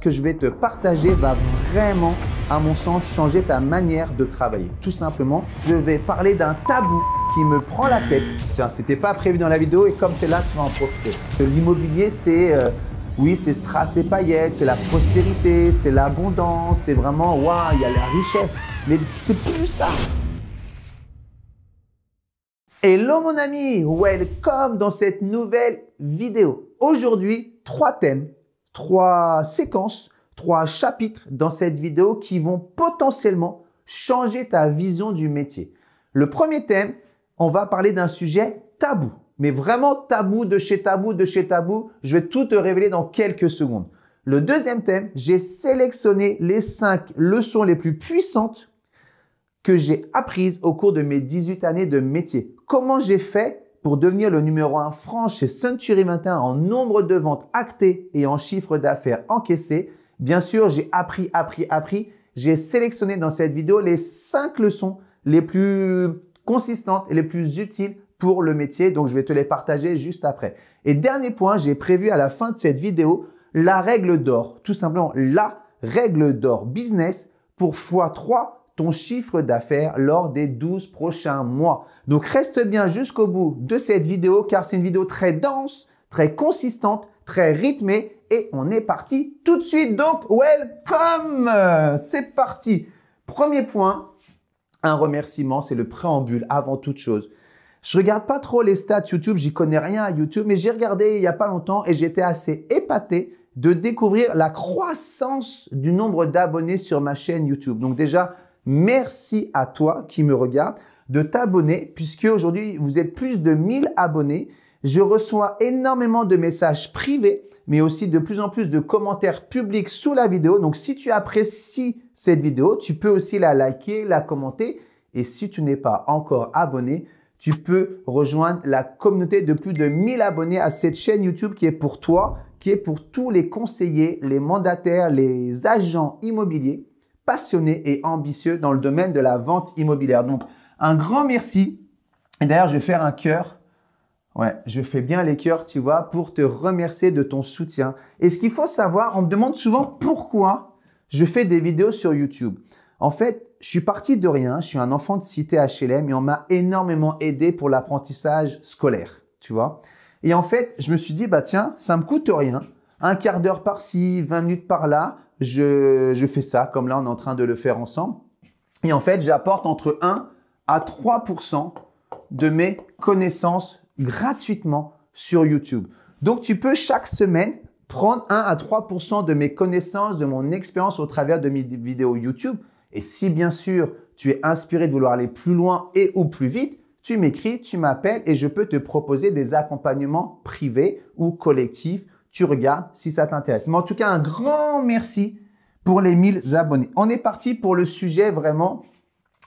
que je vais te partager va vraiment, à mon sens, changer ta manière de travailler. Tout simplement, je vais parler d'un tabou qui me prend la tête. Tiens, c'était pas prévu dans la vidéo et comme tu es là, tu vas en profiter. L'immobilier, c'est oui, c'est strass et paillettes, c'est la prospérité, c'est l'abondance, c'est vraiment waouh, il y a la richesse. Mais c'est plus ça. Hello mon ami, welcome dans cette nouvelle vidéo. Aujourd'hui, 3 thèmes, 3 séquences, 3 chapitres dans cette vidéo qui vont potentiellement changer ta vision du métier. Le premier thème, on va parler d'un sujet tabou, mais vraiment tabou de chez tabou, de chez tabou. Je vais tout te révéler dans quelques secondes. Le deuxième thème, j'ai sélectionné les 5 leçons les plus puissantes que j'ai apprises au cours de mes 18 années de métier. Comment j'ai fait pour devenir le numéro 1 France chez Century 21 en nombre de ventes actées et en chiffre d'affaires encaissé. Bien sûr, j'ai appris. J'ai sélectionné dans cette vidéo les 5 leçons les plus consistantes et les plus utiles pour le métier. Donc, je vais te les partager juste après. Et dernier point, j'ai prévu à la fin de cette vidéo la règle d'or. Tout simplement, la règle d'or business pour x3 ton chiffre d'affaires lors des 12 prochains mois. Donc, reste bien jusqu'au bout de cette vidéo car c'est une vidéo très dense, très consistante, très rythmée et on est parti tout de suite. Donc, welcome! C'est parti! Premier point, un remerciement, c'est le préambule avant toute chose. Je regarde pas trop les stats YouTube, j'y connais rien à YouTube, mais j'ai regardé il y a pas longtemps et j'étais assez épaté de découvrir la croissance du nombre d'abonnés sur ma chaîne YouTube. Donc déjà, merci à toi qui me regarde de t'abonner puisque aujourd'hui, vous êtes plus de 1000 abonnés. Je reçois énormément de messages privés, mais aussi de plus en plus de commentaires publics sous la vidéo. Donc, si tu apprécies cette vidéo, tu peux aussi la liker, la commenter. Et si tu n'es pas encore abonné, tu peux rejoindre la communauté de plus de 1000 abonnés à cette chaîne YouTube qui est pour toi, qui est pour tous les conseillers, les mandataires, les agents immobiliers passionnés et ambitieux dans le domaine de la vente immobilière. Donc, un grand merci. Et d'ailleurs, je vais faire un cœur. Ouais, je fais bien les cœurs, tu vois, pour te remercier de ton soutien. Et ce qu'il faut savoir, on me demande souvent pourquoi je fais des vidéos sur YouTube. En fait, je suis parti de rien. Je suis un enfant de cité HLM et on m'a énormément aidé pour l'apprentissage scolaire, tu vois. Et en fait, je me suis dit, bah tiens, ça me coûte rien. Un quart d'heure par-ci, 20 minutes par-là. Je fais ça comme là, on est en train de le faire ensemble. Et en fait, j'apporte entre 1 à 3% de mes connaissances gratuitement sur YouTube. Donc, tu peux chaque semaine prendre 1 à 3% de mes connaissances, de mon expérience au travers de mes vidéos YouTube. Et si bien sûr, tu es inspiré de vouloir aller plus loin et ou plus vite, tu m'écris, tu m'appelles et je peux te proposer des accompagnements privés ou collectifs. Tu regardes si ça t'intéresse. Mais en tout cas, un grand merci pour les 1000 abonnés. On est parti pour le sujet vraiment.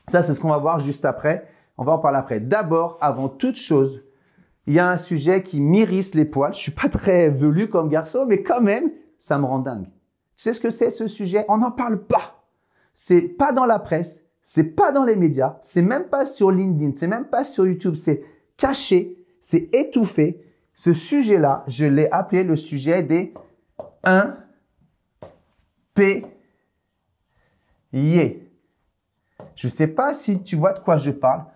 Ça, c'est ce qu'on va voir juste après. On va en parler après. D'abord, avant toute chose, il y a un sujet qui m'irrisse les poils. Je suis pas très velu comme garçon, mais quand même, ça me rend dingue. Tu sais ce que c'est ce sujet? On n'en parle pas. C'est pas dans la presse, c'est pas dans les médias, c'est même pas sur LinkedIn, c'est même pas sur YouTube. C'est caché, c'est étouffé. Ce sujet-là, je l'ai appelé le sujet des impayés. Je ne sais pas si tu vois de quoi je parle,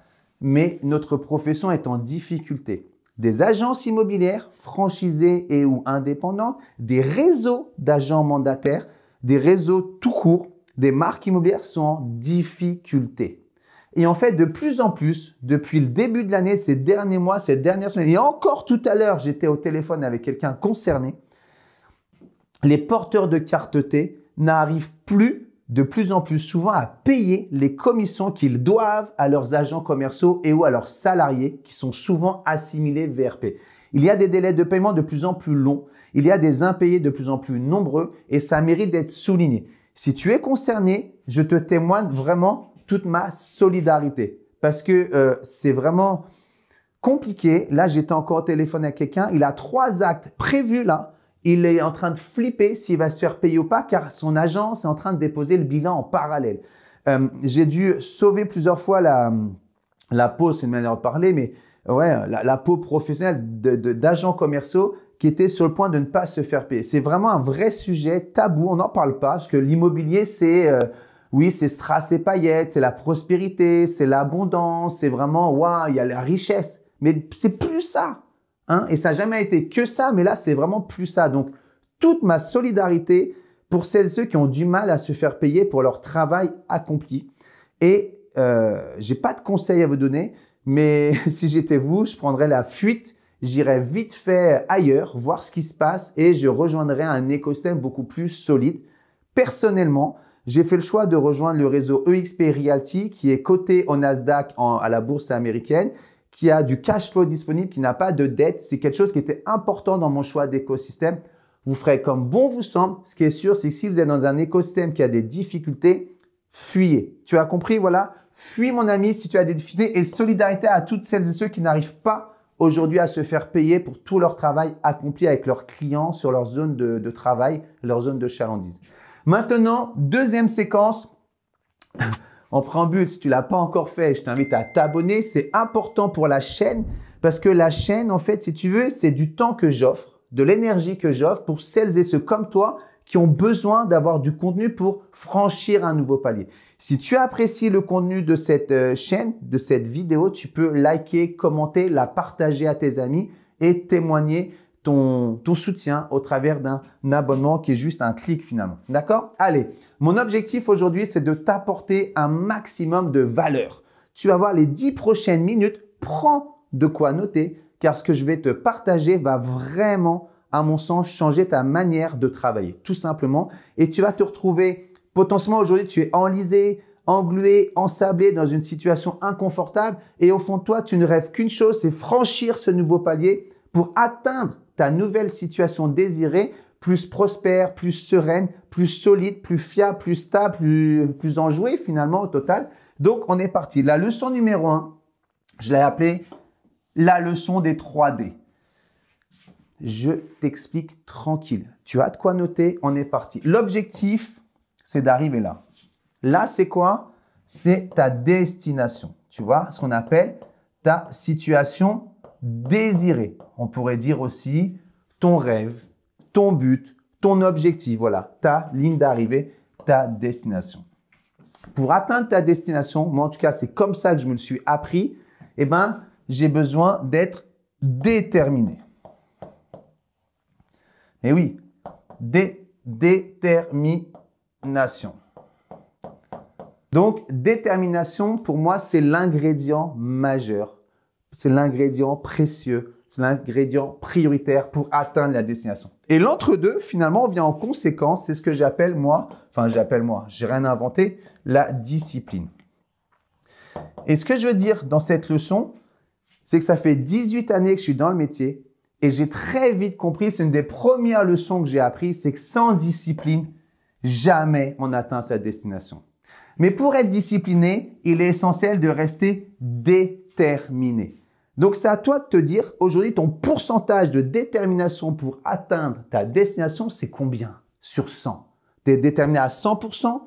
mais notre profession est en difficulté. Des agences immobilières franchisées et ou indépendantes, des réseaux d'agents mandataires, des réseaux tout court, des marques immobilières sont en difficulté. Et en fait, de plus en plus, depuis le début de l'année, ces derniers mois, ces dernières semaines, et encore tout à l'heure, j'étais au téléphone avec quelqu'un concerné, les porteurs de carte T n'arrivent plus de plus en plus souvent à payer les commissions qu'ils doivent à leurs agents commerciaux et ou à leurs salariés qui sont souvent assimilés VRP. Il y a des délais de paiement de plus en plus longs, il y a des impayés de plus en plus nombreux et ça mérite d'être souligné. Si tu es concerné, je te témoigne vraiment toute ma solidarité parce que c'est vraiment compliqué. Là, j'étais encore au téléphone avec quelqu'un. Il a 3 actes prévus là. Il est en train de flipper s'il va se faire payer ou pas car son agence est en train de déposer le bilan en parallèle. J'ai dû sauver plusieurs fois la peau, c'est une manière de parler, mais ouais, la peau professionnelle d'agents commerciaux qui étaient sur le point de ne pas se faire payer. C'est vraiment un vrai sujet tabou, on n'en parle pas parce que l'immobilier, oui, c'est strass et paillettes, c'est la prospérité, c'est l'abondance, c'est vraiment, waouh, il y a la richesse. Mais c'est plus ça, hein? Et ça n'a jamais été que ça, mais là, c'est vraiment plus ça. Donc, toute ma solidarité pour celles et ceux qui ont du mal à se faire payer pour leur travail accompli. Et j'ai pas de conseils à vous donner, mais si j'étais vous, je prendrais la fuite, j'irais vite fait ailleurs, voir ce qui se passe et je rejoindrais un écosystème beaucoup plus solide. Personnellement, j'ai fait le choix de rejoindre le réseau EXP Realty qui est coté au Nasdaq à la bourse américaine, qui a du cash flow disponible, qui n'a pas de dette. C'est quelque chose qui était important dans mon choix d'écosystème. Vous ferez comme bon vous semble. Ce qui est sûr, c'est que si vous êtes dans un écosystème qui a des difficultés, fuyez. Tu as compris? Voilà. Fuis mon ami si tu as des difficultés et solidarité à toutes celles et ceux qui n'arrivent pas aujourd'hui à se faire payer pour tout leur travail accompli avec leurs clients sur leur zone de travail, leur zone de chalandise. Maintenant, deuxième séquence. En préambule, si tu l'as pas encore fait, je t'invite à t'abonner. C'est important pour la chaîne parce que la chaîne, en fait, si tu veux, c'est du temps que j'offre, de l'énergie que j'offre pour celles et ceux comme toi qui ont besoin d'avoir du contenu pour franchir un nouveau palier. Si tu apprécies le contenu de cette chaîne, de cette vidéo, tu peux liker, commenter, la partager à tes amis et témoigner ton soutien au travers d'un abonnement qui est juste un clic finalement. D'accord? Allez, mon objectif aujourd'hui, c'est de t'apporter un maximum de valeur. Tu vas voir les 10 prochaines minutes, prends de quoi noter car ce que je vais te partager va vraiment, à mon sens, changer ta manière de travailler, tout simplement. Et tu vas te retrouver potentiellement aujourd'hui, tu es enlisé, englué, ensablé dans une situation inconfortable et au fond de toi, tu ne rêves qu'une chose, c'est franchir ce nouveau palier pour atteindre ta nouvelle situation désirée, plus prospère, plus sereine, plus solide, plus fiable, plus stable, plus enjouée finalement au total. Donc, on est parti. La leçon numéro 1, je l'ai appelée la leçon des 3D. Je t'explique tranquille. Tu as de quoi noter, on est parti. L'objectif, c'est d'arriver là. Là, c'est quoi? C'est ta destination. Tu vois, ce qu'on appelle ta situation désirée. On pourrait dire aussi ton rêve, ton but, ton objectif. Voilà, ta ligne d'arrivée, ta destination. Pour atteindre ta destination, moi en tout cas, c'est comme ça que je me le suis appris, eh ben, j'ai besoin d'être déterminé. Et oui, détermination. Donc, détermination, pour moi, c'est l'ingrédient majeur. C'est l'ingrédient précieux. C'est l'ingrédient prioritaire pour atteindre la destination. Et l'entre-deux, finalement, vient en conséquence. C'est ce que j'appelle moi, j'ai rien inventé, la discipline. Et ce que je veux dire dans cette leçon, c'est que ça fait 18 années que je suis dans le métier et j'ai très vite compris, c'est une des premières leçons que j'ai apprises, c'est que sans discipline, jamais on atteint sa destination. Mais pour être discipliné, il est essentiel de rester déterminé. Donc, c'est à toi de te dire, aujourd'hui, ton pourcentage de détermination pour atteindre ta destination, c'est combien sur 100? Tu es déterminé à 100%,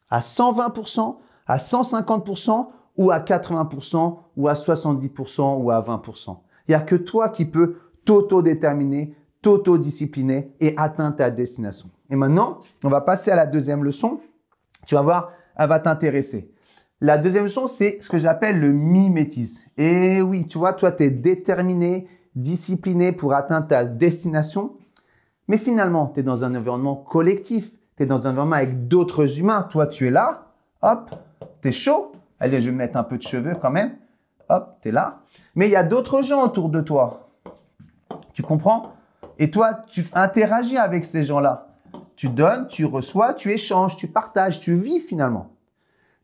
à 120%, à 150% ou à 80% ou à 70% ou à 20%. Il n'y a que toi qui peux t'auto-déterminer, t'auto-discipliner et atteindre ta destination. Et maintenant, on va passer à la deuxième leçon. Tu vas voir, elle va t'intéresser. La deuxième leçon, c'est ce que j'appelle le mimétisme. Et oui, tu vois, toi, tu es déterminé, discipliné pour atteindre ta destination. Mais finalement, tu es dans un environnement collectif. Tu es dans un environnement avec d'autres humains. Toi, tu es là. Hop, tu es chaud. Allez, je vais mettre un peu de cheveux quand même. Hop, tu es là. Mais il y a d'autres gens autour de toi. Tu comprends? Et toi, tu interagis avec ces gens-là. Tu donnes, tu reçois, tu échanges, tu partages, tu vis finalement.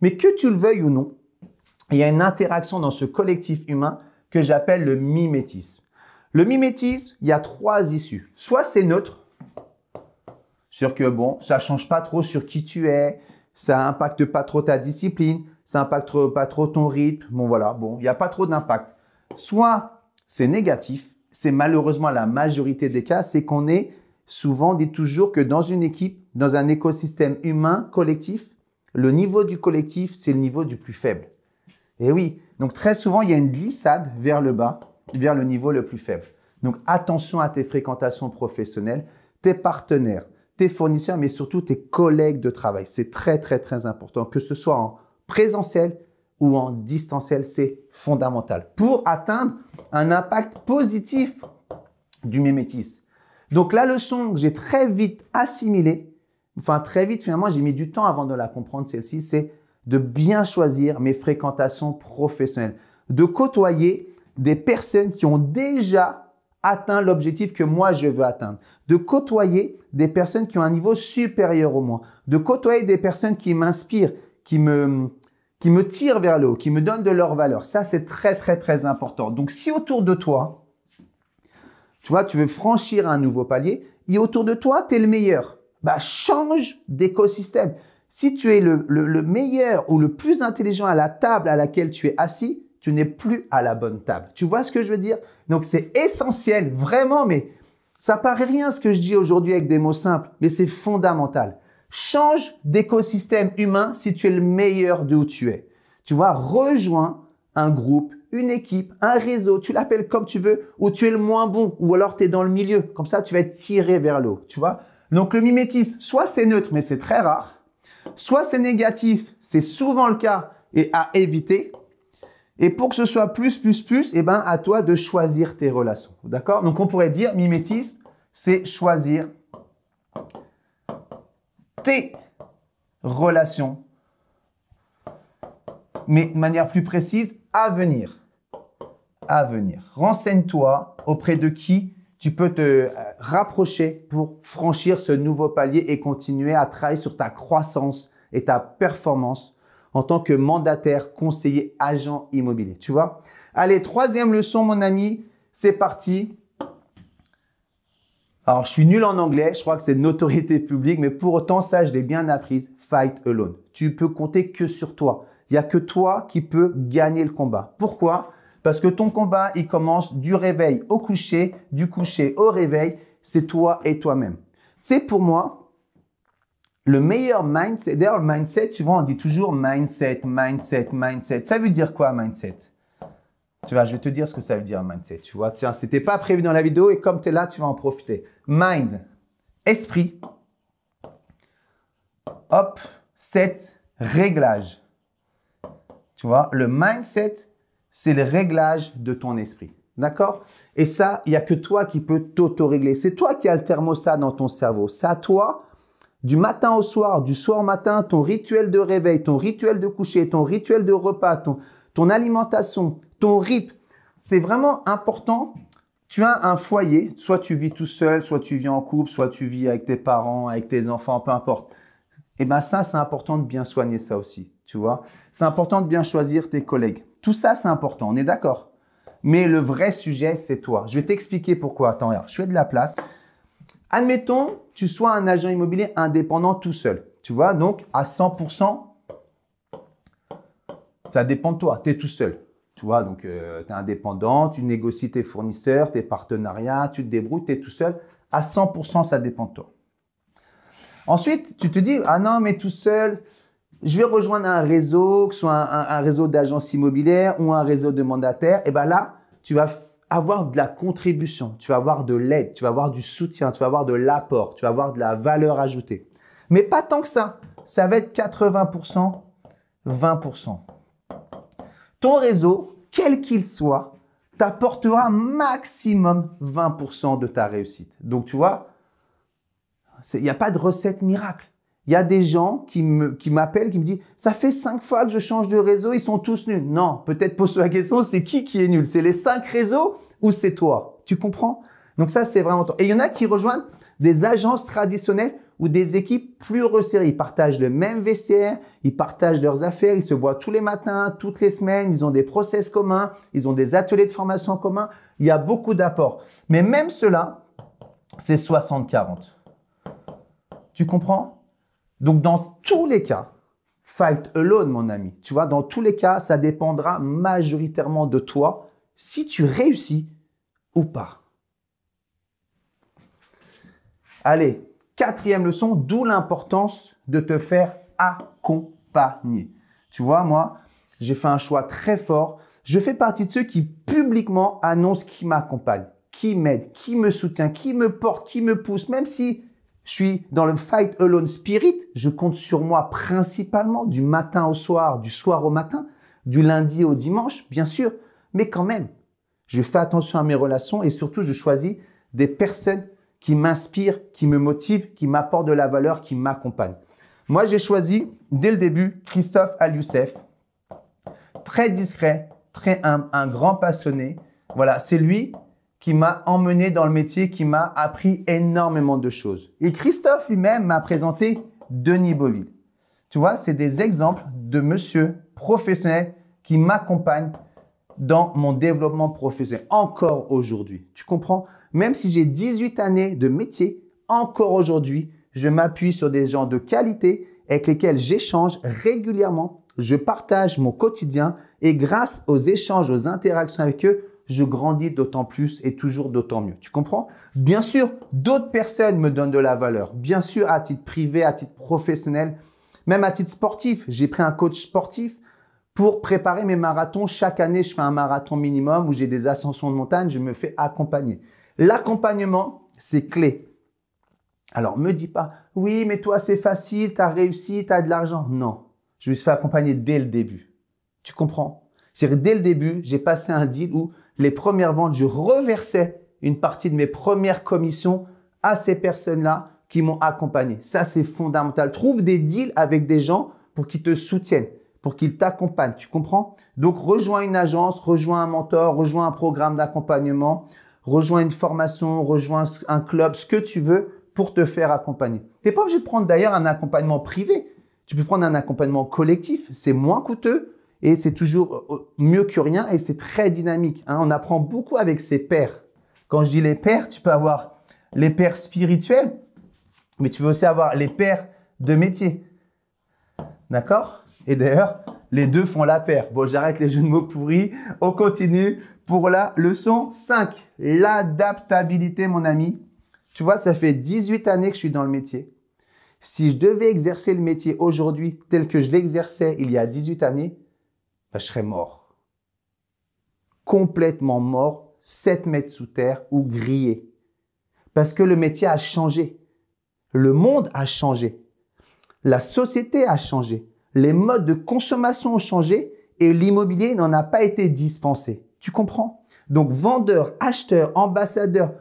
Mais que tu le veuilles ou non, il y a une interaction dans ce collectif humain que j'appelle le mimétisme. Le mimétisme, il y a 3 issues. Soit c'est neutre, sur que bon, ça change pas trop sur qui tu es, ça impacte pas trop ta discipline, ça impacte pas trop ton rythme. Bon voilà, bon, il n'y a pas trop d'impact. Soit c'est négatif, c'est malheureusement la majorité des cas, c'est qu'on est souvent, on dit toujours que dans une équipe, dans un écosystème humain collectif, le niveau du collectif, c'est le niveau du plus faible. Et oui, donc très souvent, il y a une glissade vers le bas, vers le niveau le plus faible. Donc, attention à tes fréquentations professionnelles, tes partenaires, tes fournisseurs, mais surtout tes collègues de travail. C'est très, très, très important, que ce soit en présentiel ou en distanciel, c'est fondamental pour atteindre un impact positif du mimétisme. Donc, la leçon que j'ai très vite assimilée, enfin très vite finalement, j'ai mis du temps avant de la comprendre celle-ci, c'est de bien choisir mes fréquentations professionnelles, de côtoyer des personnes qui ont déjà atteint l'objectif que moi je veux atteindre, de côtoyer des personnes qui ont un niveau supérieur au mien, de côtoyer des personnes qui m'inspirent, qui me tirent vers le haut, qui me donnent de leur valeur. Ça, c'est très, très, très important. Donc, si autour de toi, tu vois, tu veux franchir un nouveau palier et autour de toi, tu es le meilleur, bah, change d'écosystème. Si tu es le meilleur ou le plus intelligent à la table à laquelle tu es assis, tu n'es plus à la bonne table. Tu vois ce que je veux dire? Donc, c'est essentiel, vraiment, mais ça paraît rien ce que je dis aujourd'hui avec des mots simples, mais c'est fondamental. Change d'écosystème humain si tu es le meilleur d'où tu es. Tu vois, rejoins un groupe, une équipe, un réseau, tu l'appelles comme tu veux, où tu es le moins bon, ou alors tu es dans le milieu. Comme ça, tu vas être tiré vers le haut, tu vois. Donc, le mimétisme, soit c'est neutre, mais c'est très rare, soit c'est négatif, c'est souvent le cas et à éviter. Et pour que ce soit plus, eh ben, à toi de choisir tes relations. D'accord? Donc, on pourrait dire mimétisme, c'est choisir tes relations, mais de manière plus précise, à venir. À venir. Renseigne-toi auprès de qui tu peux te rapprocher pour franchir ce nouveau palier et continuer à travailler sur ta croissance et ta performance en tant que mandataire, conseiller, agent immobilier. Tu vois? Allez, troisième leçon, mon ami, c'est parti. Alors, je suis nul en anglais, je crois que c'est de notoriété publique, mais pour autant, ça, je l'ai bien apprise. Fight alone. Tu peux compter que sur toi. Il n'y a que toi qui peux gagner le combat. Pourquoi? Parce que ton combat, il commence du réveil au coucher, du coucher au réveil. C'est toi et toi-même. Tu sais, pour moi, le meilleur mindset, d'ailleurs, le mindset, tu vois, on dit toujours mindset, mindset, mindset. Ça veut dire quoi, mindset? Tu vois, je vais te dire ce que ça veut dire, mindset. Tu vois, tiens, c'était pas prévu dans la vidéo et comme tu es là, tu vas en profiter. Mind, esprit. Hop, set, réglage. Tu vois, le mindset, c'est le réglage de ton esprit. D'accord? Et ça, il n'y a que toi qui peux t'auto-régler. C'est toi qui as le thermostat dans ton cerveau. C'est à toi, du matin au soir, du soir au matin, ton rituel de réveil, ton rituel de coucher, ton rituel de repas, ton alimentation, ton rythme. C'est vraiment important. Tu as un foyer, soit tu vis tout seul, soit tu vis en couple, soit tu vis avec tes parents, avec tes enfants, peu importe. Et bien ça, c'est important de bien soigner ça aussi, tu vois. C'est important de bien choisir tes collègues. Tout ça, c'est important, on est d'accord. Mais le vrai sujet, c'est toi. Je vais t'expliquer pourquoi. Attends, regarde, je fais de la place. Admettons, tu sois un agent immobilier indépendant tout seul. Tu vois, donc à 100%, ça dépend de toi. Tu es tout seul. Tu vois, donc tu es indépendant, tu négocies tes fournisseurs, tes partenariats, tu te débrouilles, tu es tout seul. À 100%, ça dépend de toi. Ensuite, tu te dis, ah non, mais tout seul, je vais rejoindre un réseau, que ce soit un réseau d'agences immobilières ou un réseau de mandataires. Et bien là, tu vas avoir de la contribution, tu vas avoir de l'aide, tu vas avoir du soutien, tu vas avoir de l'apport, tu vas avoir de la valeur ajoutée. Mais pas tant que ça. Ça va être 80%, 20%. Ton réseau, quel qu'il soit, t'apportera maximum 20% de ta réussite. Donc, tu vois, il n'y a pas de recette miracle. Il y a des gens qui m'appellent, qui me disent « Ça fait 5 fois que je change de réseau, ils sont tous nuls. » Non, peut-être pose-toi la question, c'est qui est nul? C'est les 5 réseaux ou c'est toi? Tu comprends? Donc ça, c'est vraiment toi. Et il y en a qui rejoignent des agences traditionnelles ou des équipes plus resserrées. Ils partagent le même vestiaire, ils partagent leurs affaires, ils se voient tous les matins, toutes les semaines, ils ont des process communs, ils ont des ateliers de formation communs. Il y a beaucoup d'apports. Mais même cela, c'est 60-40. Tu comprends? Donc, dans tous les cas, fight alone, mon ami. Tu vois, dans tous les cas, ça dépendra majoritairement de toi si tu réussis ou pas. Allez, quatrième leçon, d'où l'importance de te faire accompagner. Tu vois, moi, j'ai fait un choix très fort. Je fais partie de ceux qui publiquement annoncent qu'ils m'accompagnent. qui m'aide, qui me soutient, qui me porte, qui me pousse, même si je suis dans le fight alone spirit, je compte sur moi principalement du matin au soir, du soir au matin, du lundi au dimanche, bien sûr, mais quand même, je fais attention à mes relations et surtout, je choisis des personnes qui m'inspirent, qui me motivent, qui m'apportent de la valeur, qui m'accompagnent. Moi, j'ai choisi dès le début Christophe Alioussef, très discret, très humble, un grand passionné. Voilà, c'est lui qui m'a emmené dans le métier, qui m'a appris énormément de choses. Et Christophe lui-même m'a présenté Denis Beauville. Tu vois, c'est des exemples de monsieur professionnels qui m'accompagnent dans mon développement professionnel, encore aujourd'hui. Tu comprends? Même si j'ai 18 années de métier, encore aujourd'hui, je m'appuie sur des gens de qualité avec lesquels j'échange régulièrement. Je partage mon quotidien et grâce aux échanges, aux interactions avec eux, je grandis d'autant plus et toujours d'autant mieux. Tu comprends? Bien sûr, d'autres personnes me donnent de la valeur. Bien sûr, à titre privé, à titre professionnel, même à titre sportif. J'ai pris un coach sportif pour préparer mes marathons. Chaque année, je fais un marathon minimum où j'ai des ascensions de montagne. Je me fais accompagner. L'accompagnement, c'est clé. Alors, me dis pas, oui, mais toi, c'est facile, tu as réussi, tu as de l'argent. Non, je me suis fait accompagner dès le début. Tu comprends? C'est-à-dire, dès le début, j'ai passé un deal où les premières ventes, je reversais une partie de mes premières commissions à ces personnes-là qui m'ont accompagné. Ça, c'est fondamental. Trouve des deals avec des gens pour qu'ils te soutiennent, pour qu'ils t'accompagnent. Tu comprends? Donc, rejoins une agence, rejoins un mentor, rejoins un programme d'accompagnement, rejoins une formation, rejoins un club, ce que tu veux pour te faire accompagner. Tu n'es pas obligé de prendre d'ailleurs un accompagnement privé. Tu peux prendre un accompagnement collectif. C'est moins coûteux et c'est toujours mieux que rien et c'est très dynamique. Hein. On apprend beaucoup avec ses pairs. Quand je dis les pairs, tu peux avoir les pairs spirituels, mais tu peux aussi avoir les pairs de métier. D'accord? Et d'ailleurs, les deux font la paire. Bon, j'arrête les jeux de mots pourris. On continue pour la leçon 5. L'adaptabilité, mon ami. Tu vois, ça fait 18 années que je suis dans le métier. Si je devais exercer le métier aujourd'hui tel que je l'exerçais il y a 18 années, ben, je serais mort. Complètement mort, 7 mètres sous terre ou grillé. Parce que le métier a changé. Le monde a changé. La société a changé. Les modes de consommation ont changé et l'immobilier n'en a pas été dispensé. Tu comprends? Donc, vendeur, acheteur, ambassadeur,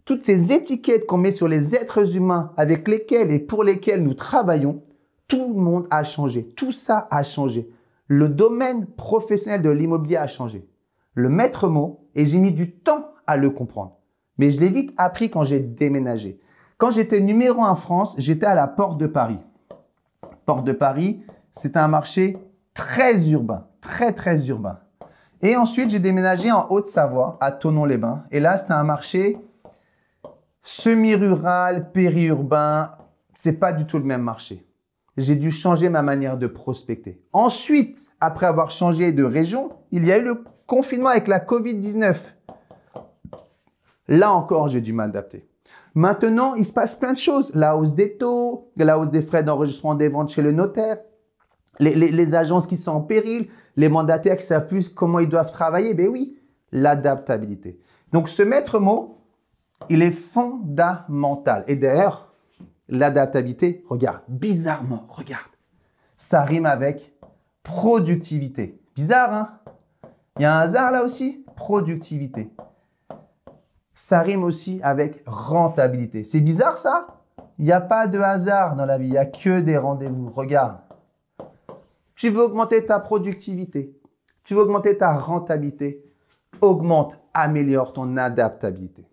toutes ces étiquettes qu'on met sur les êtres humains avec lesquels et pour lesquels nous travaillons, tout le monde a changé. Tout ça a changé. Le domaine professionnel de l'immobilier a changé. Le maître mot, et j'ai mis du temps à le comprendre. Mais je l'ai vite appris quand j'ai déménagé. Quand j'étais numéro 1 France, j'étais à la Porte de Paris. Porte de Paris, c'est un marché très urbain, très urbain. Et ensuite, j'ai déménagé en Haute-Savoie, à Thonon-les-Bains. Et là, c'était un marché semi-rural, périurbain. C'est pas du tout le même marché. J'ai dû changer ma manière de prospecter. Ensuite, après avoir changé de région, il y a eu le confinement avec la Covid-19. Là encore, j'ai dû m'adapter. Maintenant, il se passe plein de choses. La hausse des taux, la hausse des frais d'enregistrement des ventes chez le notaire, les agences qui sont en péril, les mandataires qui ne savent plus comment ils doivent travailler. Ben oui, l'adaptabilité. Donc, ce maître mot, il est fondamental. Et d'ailleurs, l'adaptabilité, regarde, bizarrement, regarde, ça rime avec productivité. Bizarre, hein? Il y a un hasard là aussi? Productivité. Ça rime aussi avec rentabilité. C'est bizarre ça? Il n'y a pas de hasard dans la vie, il n'y a que des rendez-vous. Regarde. Tu veux augmenter ta productivité, tu veux augmenter ta rentabilité, augmente, améliore ton adaptabilité.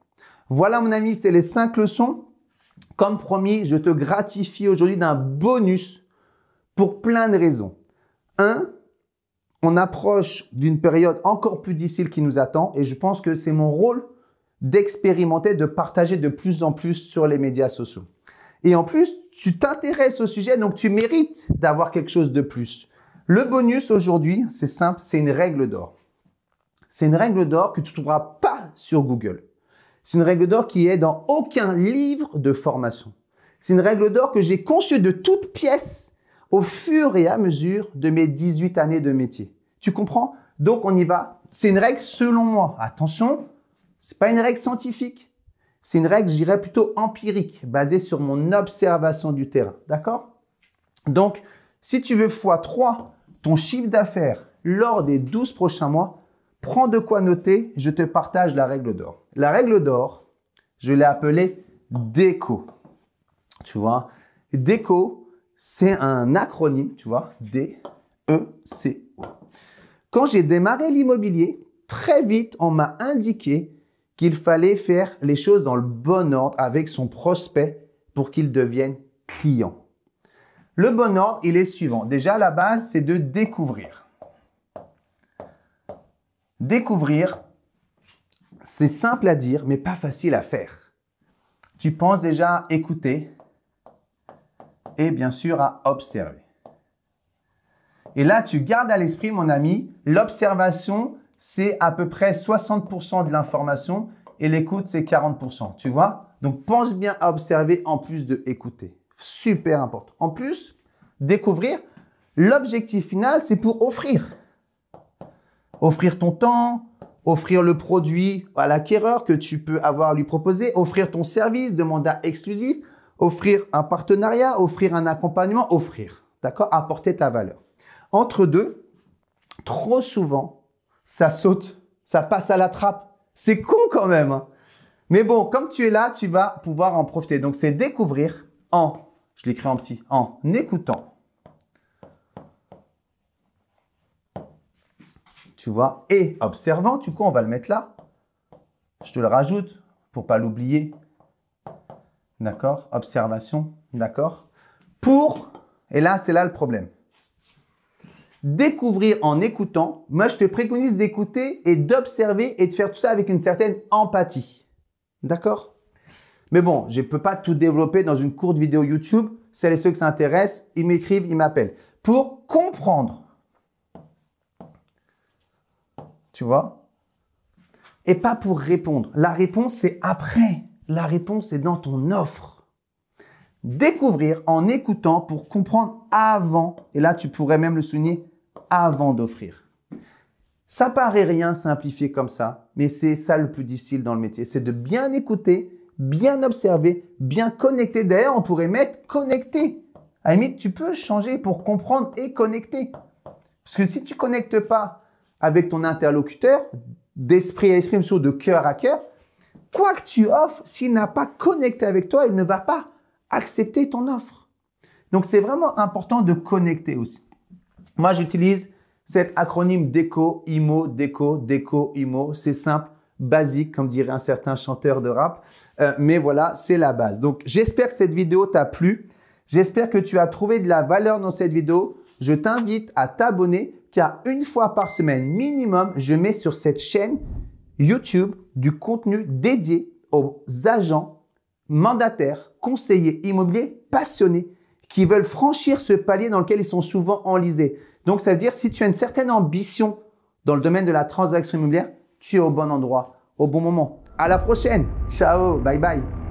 Voilà mon ami, c'est les 5 leçons. Comme promis, je te gratifie aujourd'hui d'un bonus pour plein de raisons. 1, on approche d'une période encore plus difficile qui nous attend et je pense que c'est mon rôle d'expérimenter, de partager de plus en plus sur les médias sociaux. Et en plus, tu t'intéresses au sujet, donc tu mérites d'avoir quelque chose de plus. Le bonus aujourd'hui, c'est simple, c'est une règle d'or. C'est une règle d'or que tu ne trouveras pas sur Google. C'est une règle d'or qui est dans aucun livre de formation. C'est une règle d'or que j'ai conçue de toutes pièces au fur et à mesure de mes 18 années de métier. Tu comprends? Donc, on y va. C'est une règle selon moi. Attention, C'est pas une règle scientifique. C'est une règle, je dirais, plutôt empirique, basée sur mon observation du terrain. D'accord? Donc, si tu veux x3 ton chiffre d'affaires lors des 12 prochains mois, prends de quoi noter, je te partage la règle d'or. La règle d'or, je l'ai appelée DECO. Tu vois, DECO, c'est un acronyme, tu vois, D-E-C-O. Quand j'ai démarré l'immobilier, très vite, on m'a indiqué qu'il fallait faire les choses dans le bon ordre avec son prospect pour qu'il devienne client. Le bon ordre, il est suivant. Déjà, la base, c'est de découvrir. Découvrir, c'est simple à dire, mais pas facile à faire. Tu penses déjà à écouter et bien sûr à observer. Et là, tu gardes à l'esprit, mon ami, l'observation, c'est à peu près 60% de l'information et l'écoute, c'est 40%. Tu vois? Donc, pense bien à observer en plus de écouter. Super important. En plus, découvrir, l'objectif final, c'est pour offrir. Offrir ton temps, offrir le produit à l'acquéreur que tu peux avoir à lui proposer, offrir ton service de mandat exclusif, offrir un partenariat, offrir un accompagnement, offrir. D'accord? Apporter ta valeur. Entre deux, trop souvent, ça saute, ça passe à la trappe. C'est con quand même, hein. Mais bon, comme tu es là, tu vas pouvoir en profiter. Donc, c'est découvrir je l'écris en petit, en écoutant. Tu vois, et observant, du coup, on va le mettre là. Je te le rajoute pour pas l'oublier. D'accord? Observation, d'accord? Et là, c'est là le problème. Découvrir en écoutant, moi je te préconise d'écouter et d'observer et de faire tout ça avec une certaine empathie. D'accord? Mais bon, je ne peux pas tout développer dans une courte vidéo YouTube. Celles et ceux que ça intéresse, ils m'écrivent, ils m'appellent. Pour comprendre. Tu vois? Et pas pour répondre. La réponse, c'est après. La réponse, c'est dans ton offre. Découvrir en écoutant pour comprendre avant. Et là, tu pourrais même le souligner, avant d'offrir. Ça paraît rien simplifié comme ça, mais c'est ça le plus difficile dans le métier. C'est de bien écouter, bien observer, bien connecter. D'ailleurs, on pourrait mettre connecter. À la limite, tu peux changer pour comprendre et connecter. Parce que si tu ne connectes pas avec ton interlocuteur, d'esprit à esprit, de cœur à cœur, quoi que tu offres, s'il n'a pas connecté avec toi, il ne va pas accepter ton offre. Donc, c'est vraiment important de connecter aussi. Moi, j'utilise cet acronyme DECO, IMO, DECO, DECO, IMO. C'est simple, basique, comme dirait un certain chanteur de rap. Mais voilà, c'est la base. Donc, j'espère que cette vidéo t'a plu. J'espère que tu as trouvé de la valeur dans cette vidéo. Je t'invite à t'abonner car une fois par semaine minimum, je mets sur cette chaîne YouTube du contenu dédié aux agents, mandataires, conseillers immobiliers passionnés qui veulent franchir ce palier dans lequel ils sont souvent enlisés. Donc, ça veut dire si tu as une certaine ambition dans le domaine de la transaction immobilière, tu es au bon endroit, au bon moment. À la prochaine. Ciao, bye bye.